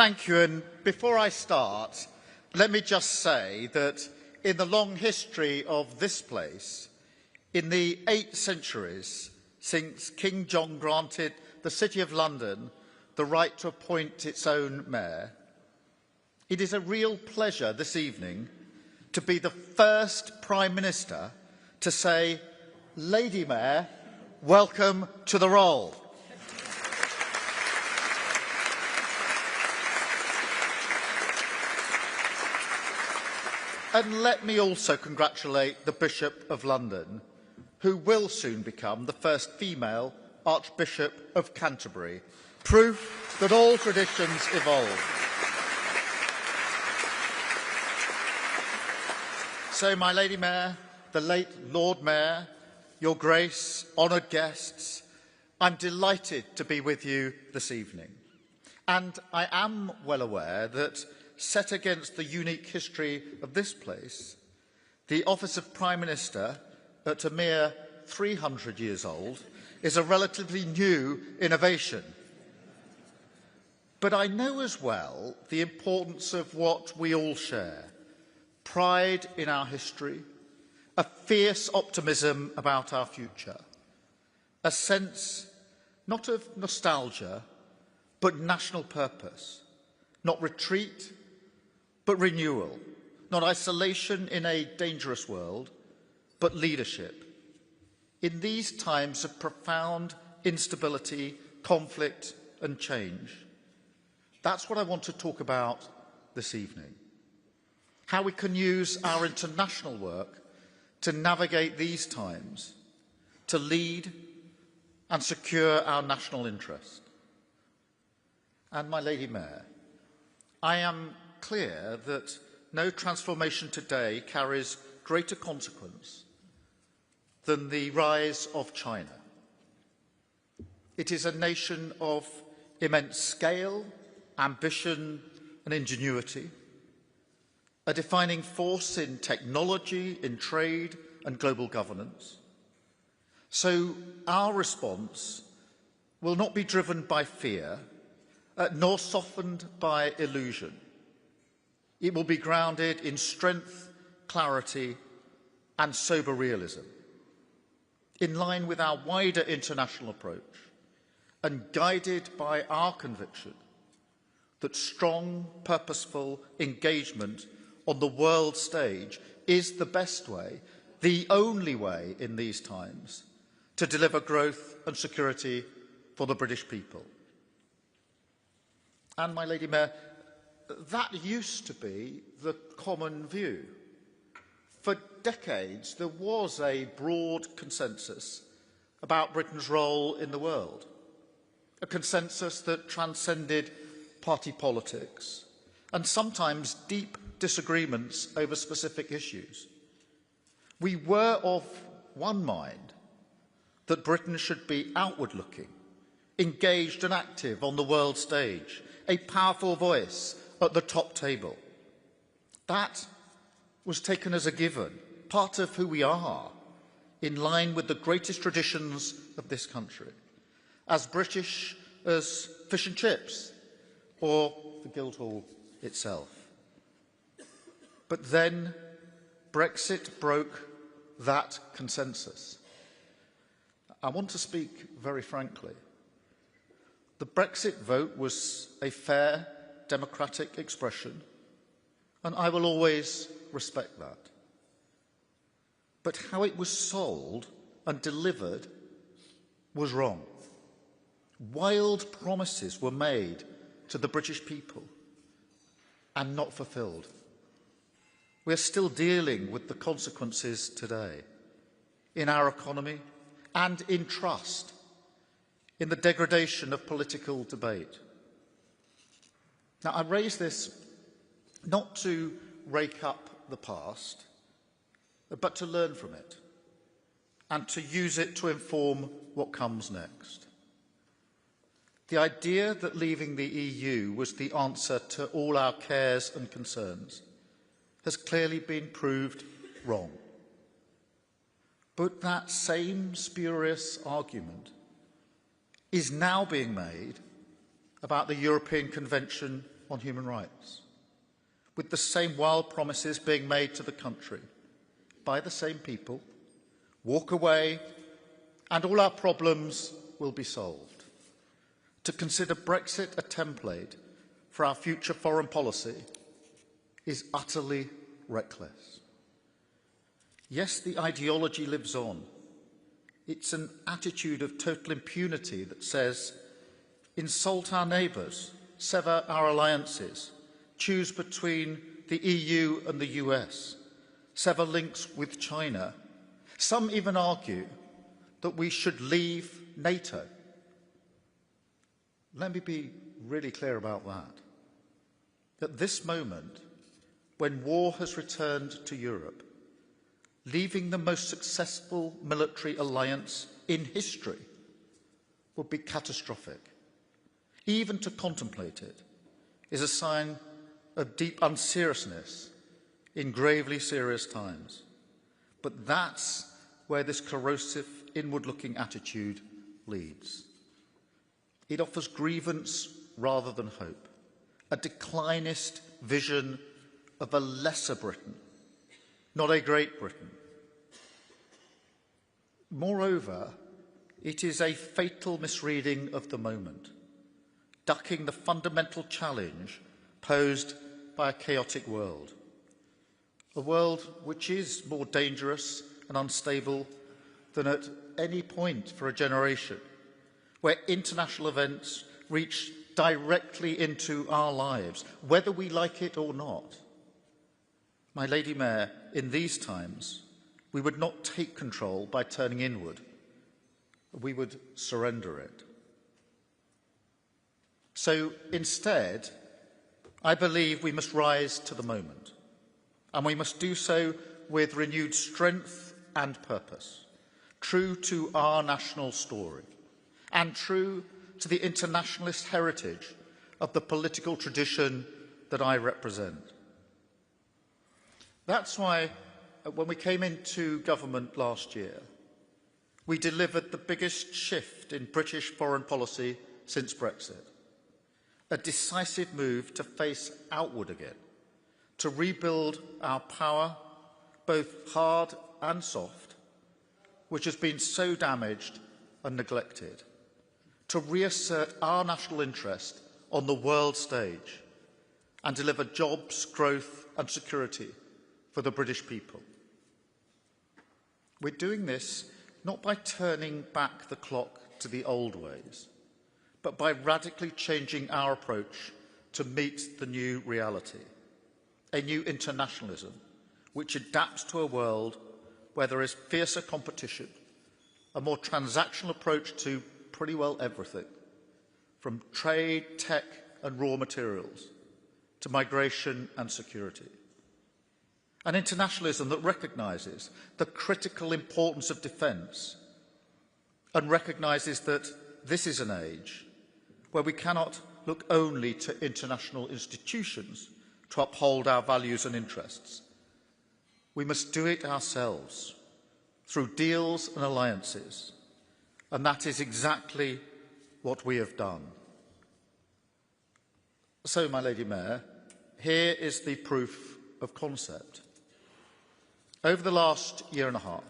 Thank you. And before I start, let me just say that in the long history of this place, in the 8 centuries since King John granted the City of London the right to appoint its own mayor, it is a real pleasure this evening to be the first Prime Minister to say, "Lady Mayor, welcome to the role." And let me also congratulate the Bishop of London, who will soon become the first female Archbishop of Canterbury, proof that all traditions evolve. So, my Lady Mayor, the late Lord Mayor, Your Grace, honoured guests, I'm delighted to be with you this evening. And I am well aware that, set against the unique history of this place, the office of Prime Minister, at a mere 300 years old, is a relatively new innovation. But I know as well the importance of what we all share: pride in our history, a fierce optimism about our future, a sense not of nostalgia, but national purpose, not retreat, but renewal, not isolation in a dangerous world, but leadership. In these times of profound instability, conflict and change, that's what I want to talk about this evening. How we can use our international work to navigate these times, to lead and secure our national interest. And my Lady Mayor, I am clear that no transformation today carries greater consequence than the rise of China. It is a nation of immense scale, ambition and ingenuity, a defining force in technology, in trade and global governance. So our response will not be driven by fear, nor softened by illusion. It will be grounded in strength, clarity and sober realism, in line with our wider international approach and guided by our conviction that strong, purposeful engagement on the world stage is the best way, the only way in these times, to deliver growth and security for the British people. And, my Lady Mayor, that used to be the common view. For decades, there was a broad consensus about Britain's role in the world, a consensus that transcended party politics and sometimes deep disagreements over specific issues. We were of one mind that Britain should be outward-looking, engaged and active on the world stage, a powerful voice at the top table. That was taken as a given, part of who we are, in line with the greatest traditions of this country, as British as fish and chips or the Guildhall itself. But then Brexit broke that consensus. I want to speak very frankly. The Brexit vote was a fair, democratic expression, and I will always respect that. But how it was sold and delivered was wrong. Wild promises were made to the British people and not fulfilled. We are still dealing with the consequences today in our economy and in trust, in the degradation of political debate. Now, I raise this not to rake up the past, but to learn from it and to use it to inform what comes next. The idea that leaving the EU was the answer to all our cares and concerns has clearly been proved wrong. But that same spurious argument is now being made about the European Convention on human rights, with the same wild promises being made to the country by the same people, walk away, and all our problems will be solved. To consider Brexit a template for our future foreign policy is utterly reckless. Yes, the ideology lives on. It's an attitude of total impunity that says, insult our neighbours, sever our alliances, choose between the EU and the US, sever links with China. Some even argue that we should leave NATO. Let me be really clear about that. At this moment, when war has returned to Europe, leaving the most successful military alliance in history would be catastrophic. Even to contemplate it is a sign of deep unseriousness in gravely serious times. But that's where this corrosive, inward-looking attitude leads. It offers grievance rather than hope, a declinist vision of a lesser Britain, not a Great Britain. Moreover, it is a fatal misreading of the moment, ducking the fundamental challenge posed by a chaotic world. A world which is more dangerous and unstable than at any point for a generation, where international events reach directly into our lives, whether we like it or not. My Lady Mayor, in these times, we would not take control by turning inward. We would surrender it. So instead, I believe we must rise to the moment, and we must do so with renewed strength and purpose, true to our national story, and true to the internationalist heritage of the political tradition that I represent. That's why, when we came into government last year, we delivered the biggest shift in British foreign policy since Brexit, a decisive move to face outward again, to rebuild our power, both hard and soft, which has been so damaged and neglected, to reassert our national interest on the world stage and deliver jobs, growth and security for the British people. We're doing this not by turning back the clock to the old ways, but by radically changing our approach to meet the new reality, a new internationalism which adapts to a world where there is fiercer competition, a more transactional approach to pretty well everything, from trade, tech and raw materials to migration and security. An internationalism that recognises the critical importance of defence and recognises that this is an age where we cannot look only to international institutions to uphold our values and interests. We must do it ourselves through deals and alliances, and that is exactly what we have done. So, my Lady Mayor, here is the proof of concept. Over the last year and a half,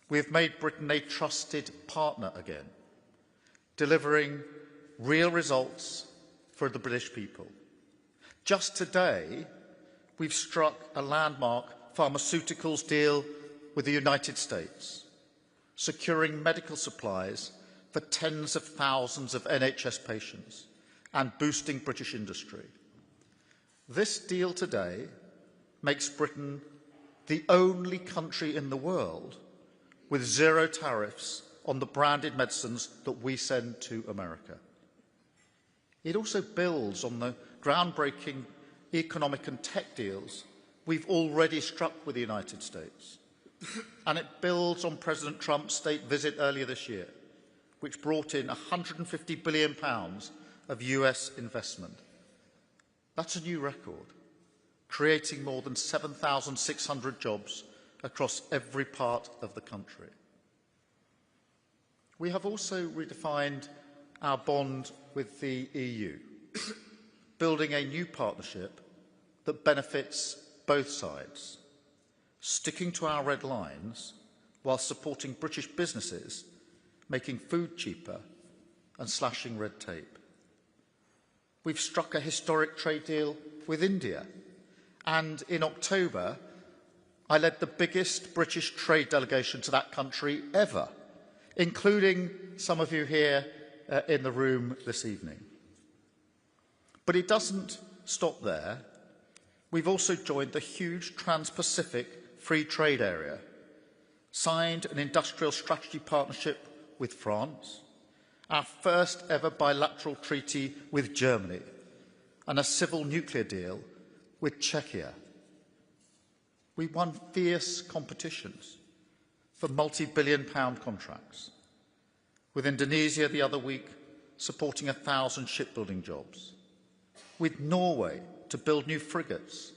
we have made Britain a trusted partner again, delivering real results for the British people. Just today, we've struck a landmark pharmaceuticals deal with the United States, securing medical supplies for tens of thousands of NHS patients and boosting British industry. This deal today makes Britain the only country in the world with zero tariffs on the branded medicines that we send to America. It also builds on the groundbreaking economic and tech deals we've already struck with the United States. And it builds on President Trump's state visit earlier this year, which brought in £150 billion of US investment. That's a new record, creating more than 7,600 jobs across every part of the country. We have also redefined our bond with the EU, building a new partnership that benefits both sides, sticking to our red lines while supporting British businesses, making food cheaper and slashing red tape. We've struck a historic trade deal with India, and in October, I led the biggest British trade delegation to that country ever, including some of you here in the room this evening. But it doesn't stop there. We've also joined the huge Trans-Pacific Free Trade Area, signed an industrial strategy partnership with France, our first ever bilateral treaty with Germany, and a civil nuclear deal with Czechia. We won fierce competitions for multi-billion-pound contracts, with Indonesia the other week supporting 1,000 shipbuilding jobs, with Norway to build new frigates,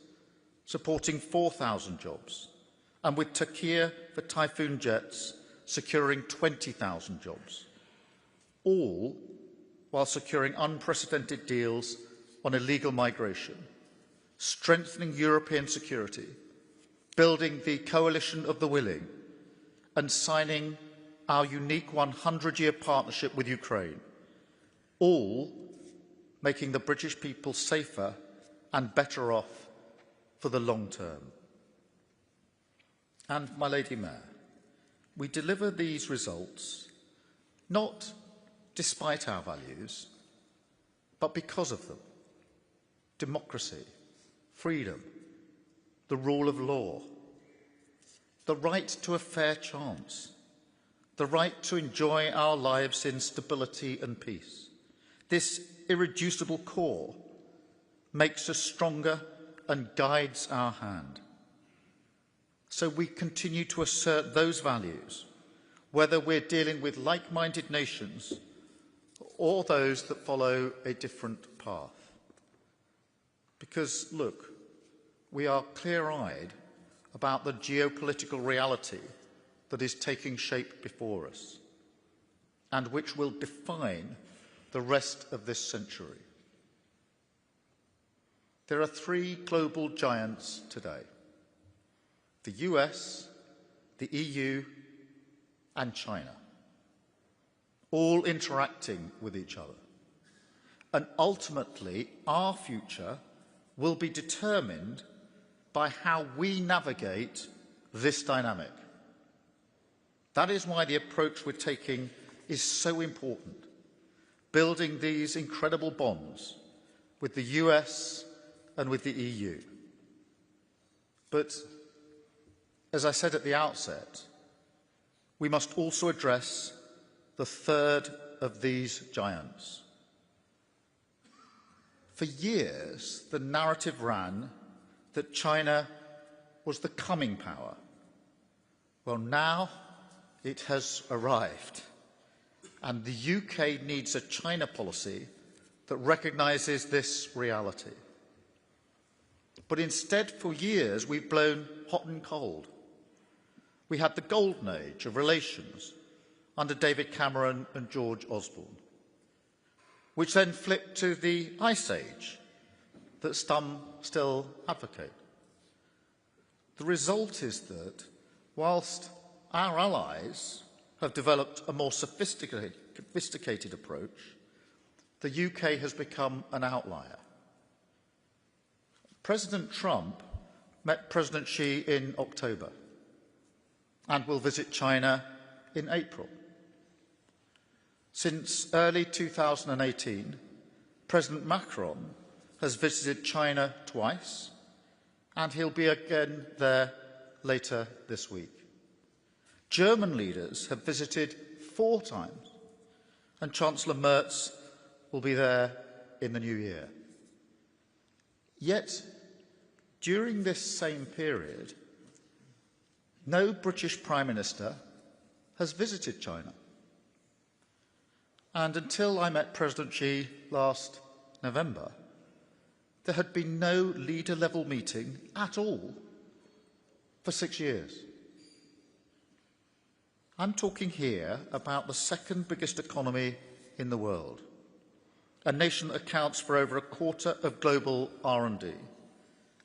supporting 4,000 jobs, and with Turkey for Typhoon jets, securing 20,000 jobs, all while securing unprecedented deals on illegal migration, strengthening European security, building the coalition of the willing, and signing our unique 100-year partnership with Ukraine, all making the British people safer and better off for the long term. And, my Lady Mayor, we deliver these results not despite our values, but because of them. Democracy, freedom, the rule of law, the right to a fair chance, the right to enjoy our lives in stability and peace. This irreducible core makes us stronger and guides our hand. So we continue to assert those values, whether we're dealing with like-minded nations or those that follow a different path. Because, look, we are clear-eyed about the geopolitical reality that is taking shape before us and which will define the rest of this century. There are three global giants today: the US, the EU, and China, all interacting with each other. And ultimately, our future will be determined by how we navigate this dynamic. That is why the approach we're taking is so important, building these incredible bonds with the US and with the EU. But, as I said at the outset, we must also address the third of these giants. For years, the narrative ran that China was the coming power. Well, now it has arrived, and the UK needs a China policy that recognises this reality. But instead, for years, we've blown hot and cold. We had the golden age of relations under David Cameron and George Osborne, which then flipped to the ice age that some still advocate. The result is that, whilst our allies have developed a more sophisticated approach, the UK has become an outlier. President Trump met President Xi in October and will visit China in April. Since early 2018, President Macron has visited China twice, and he'll be again there later this week. German leaders have visited 4 times, and Chancellor Merz will be there in the new year. Yet, during this same period, no British Prime Minister has visited China. And until I met President Xi last November, there had been no leader-level meeting at all for 6 years. I'm talking here about the second biggest economy in the world, a nation that accounts for over a quarter of global R&D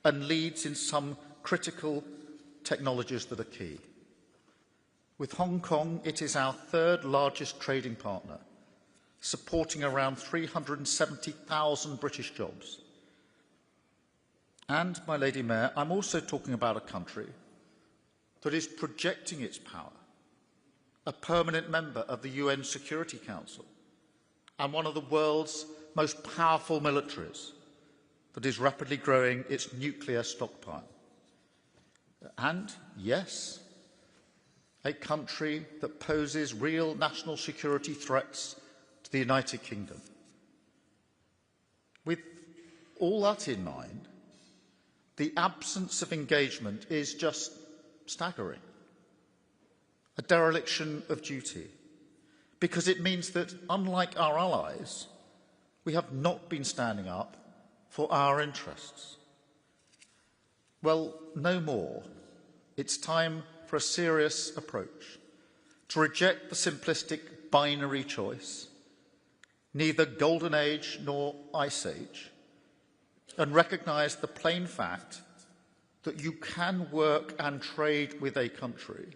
and leads in some critical technologies that are key. With Hong Kong, it is our third largest trading partner, supporting around 370,000 British jobs. And, my Lady Mayor, I'm also talking about a country that is projecting its power, a permanent member of the UN Security Council, and one of the world's most powerful militaries that is rapidly growing its nuclear stockpile. And, yes, a country that poses real national security threats to the United Kingdom. With all that in mind, the absence of engagement is just staggering, a dereliction of duty, because it means that, unlike our allies, we have not been standing up for our interests. Well, no more. It's time for a serious approach, to reject the simplistic binary choice, neither golden age nor ice age, and recognise the plain fact that you can work and trade with a country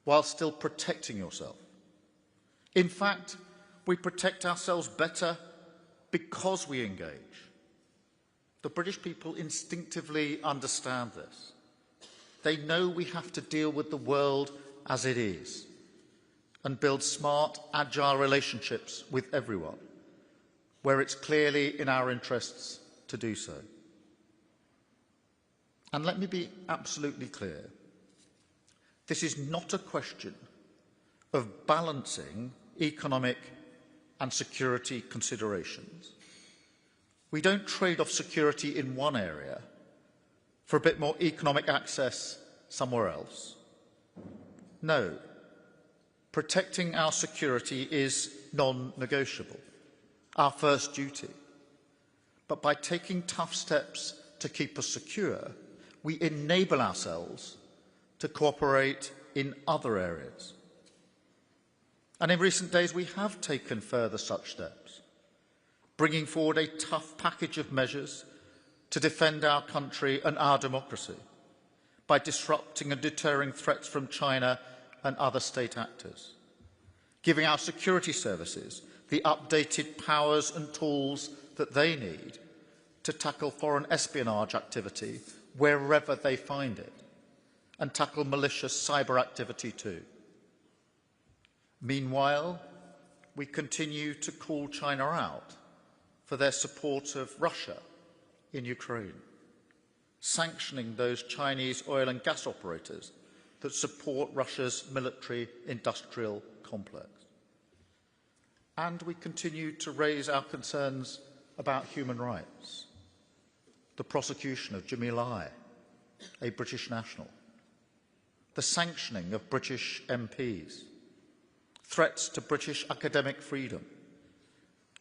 while still protecting yourself. In fact, we protect ourselves better because we engage. The British people instinctively understand this. They know we have to deal with the world as it is and build smart, agile relationships with everyone, where it's clearly in our interests to do so. And let me be absolutely clear. This is not a question of balancing economic and security considerations. We don't trade off security in one area for a bit more economic access somewhere else. No, protecting our security is non-negotiable, our first duty. But by taking tough steps to keep us secure, we enable ourselves to cooperate in other areas. And in recent days, we have taken further such steps, bringing forward a tough package of measures to defend our country and our democracy by disrupting and deterring threats from China and other state actors, giving our security services the updated powers and tools that they need to tackle foreign espionage activity wherever they find it, and tackle malicious cyber activity too. Meanwhile, we continue to call China out for their support of Russia in Ukraine, sanctioning those Chinese oil and gas operators that support Russia's military-industrial complex. And we continue to raise our concerns about human rights, the prosecution of Jimmy Lai, a British national, the sanctioning of British MPs, threats to British academic freedom,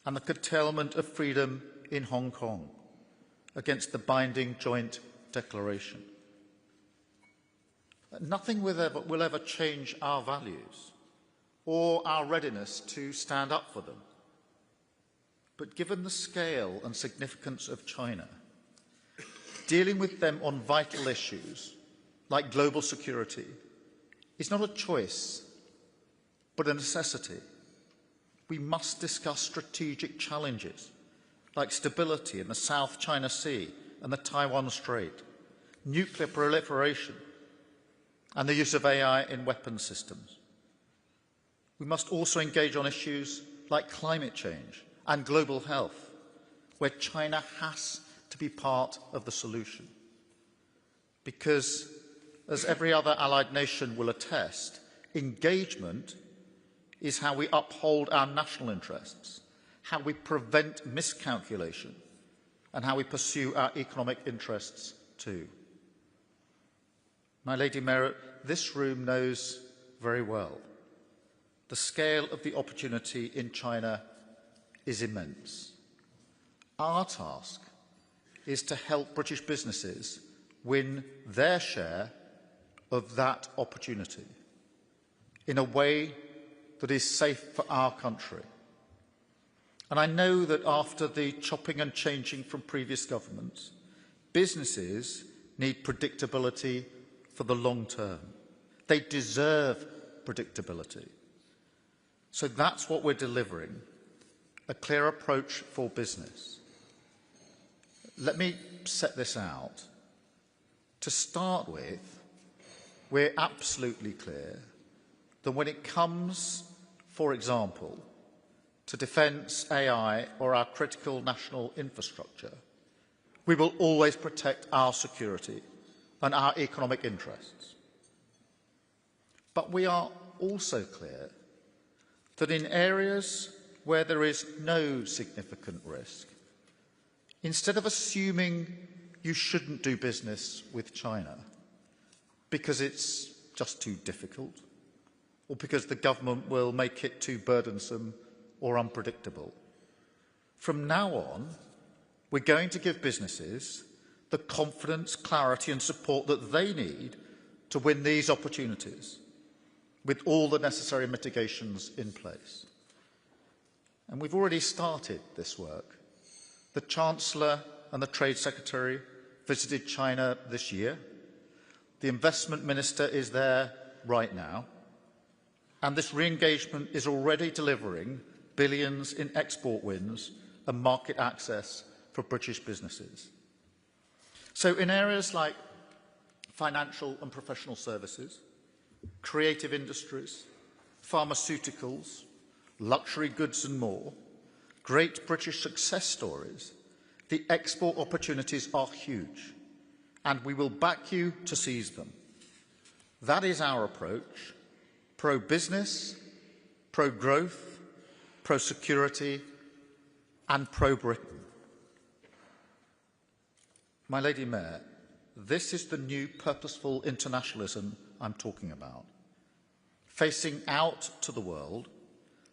and the curtailment of freedom in Hong Kong against the binding joint declaration. Nothing will ever change our values or our readiness to stand up for them. But given the scale and significance of China, dealing with them on vital issues like global security is not a choice, but a necessity. We must discuss strategic challenges like stability in the South China Sea and the Taiwan Strait, nuclear proliferation, and the use of AI in weapons systems. We must also engage on issues like climate change and global health, where China has to be part of the solution. Because, as every other allied nation will attest, engagement is how we uphold our national interests, how we prevent miscalculation, and how we pursue our economic interests too. My Lady Mayor, this room knows very well the scale of the opportunity in China is immense. Our task is to help British businesses win their share of that opportunity in a way that is safe for our country. And I know that after the chopping and changing from previous governments, businesses need predictability for the long term. They deserve predictability. So that's what we're delivering, a clear approach for business. Let me set this out. To start with, we're absolutely clear that when it comes, for example, to defence, AI or our critical national infrastructure, we will always protect our security and our economic interests. But we are also clear that in areas where there is no significant risk, instead of assuming you shouldn't do business with China because it's just too difficult or because the government will make it too burdensome or unpredictable, from now on, we're going to give businesses the confidence, clarity and support that they need to win these opportunities, with all the necessary mitigations in place. And we've already started this work. The Chancellor and the Trade Secretary visited China this year. The Investment Minister is there right now. And this re-engagement is already delivering billions in export wins and market access for British businesses. So in areas like financial and professional services, creative industries, pharmaceuticals, luxury goods and more, great British success stories, the export opportunities are huge, and we will back you to seize them. That is our approach: pro-business, pro-growth, pro-security and pro-Britain. My Lady Mayor, this is the new purposeful internationalism I'm talking about. Facing out to the world,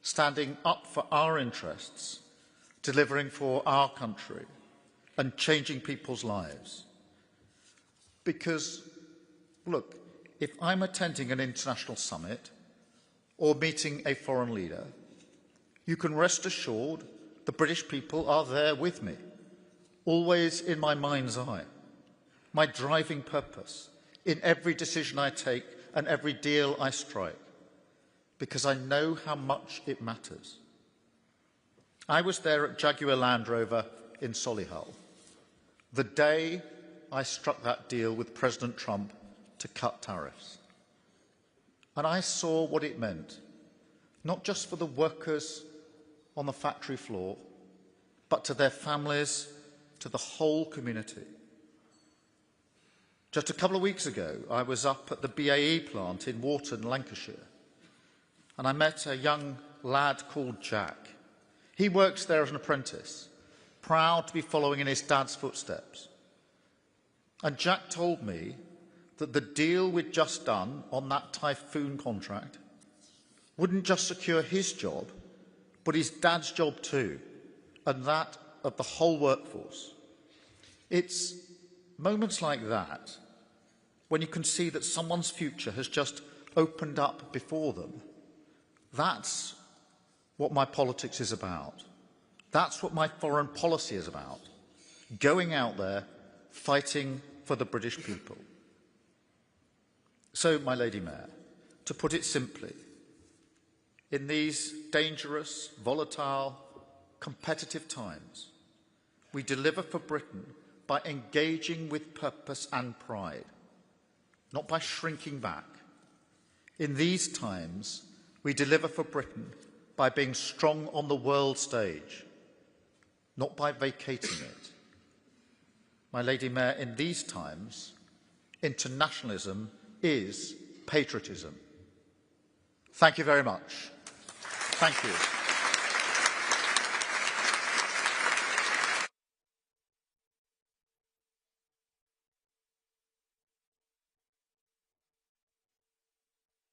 standing up for our interests, delivering for our country and changing people's lives. Because, look, if I'm attending an international summit or meeting a foreign leader, you can rest assured the British people are there with me, always in my mind's eye, my driving purpose in every decision I take and every deal I strike, because I know how much it matters. I was there at Jaguar Land Rover in Solihull, the day I struck that deal with President Trump to cut tariffs. And I saw what it meant, not just for the workers on the factory floor, but to their families, to the whole community. Just a couple of weeks ago, I was up at the BAE plant in Wharton, Lancashire, and I met a young lad called Jack. He works there as an apprentice, proud to be following in his dad's footsteps. And Jack told me that the deal we'd just done on that Typhoon contract wouldn't just secure his job, but his dad's job too, and that of the whole workforce. It's moments like that, when you can see that someone's future has just opened up before them. That's what my politics is about. That's what my foreign policy is about. Going out there, fighting for the British people. So, my Lady Mayor, to put it simply, in these dangerous, volatile, competitive times, we deliver for Britain by engaging with purpose and pride, not by shrinking back. In these times, we deliver for Britain by being strong on the world stage, not by vacating it. My Lady Mayor, in these times, internationalism is patriotism. Thank you very much. Thank you.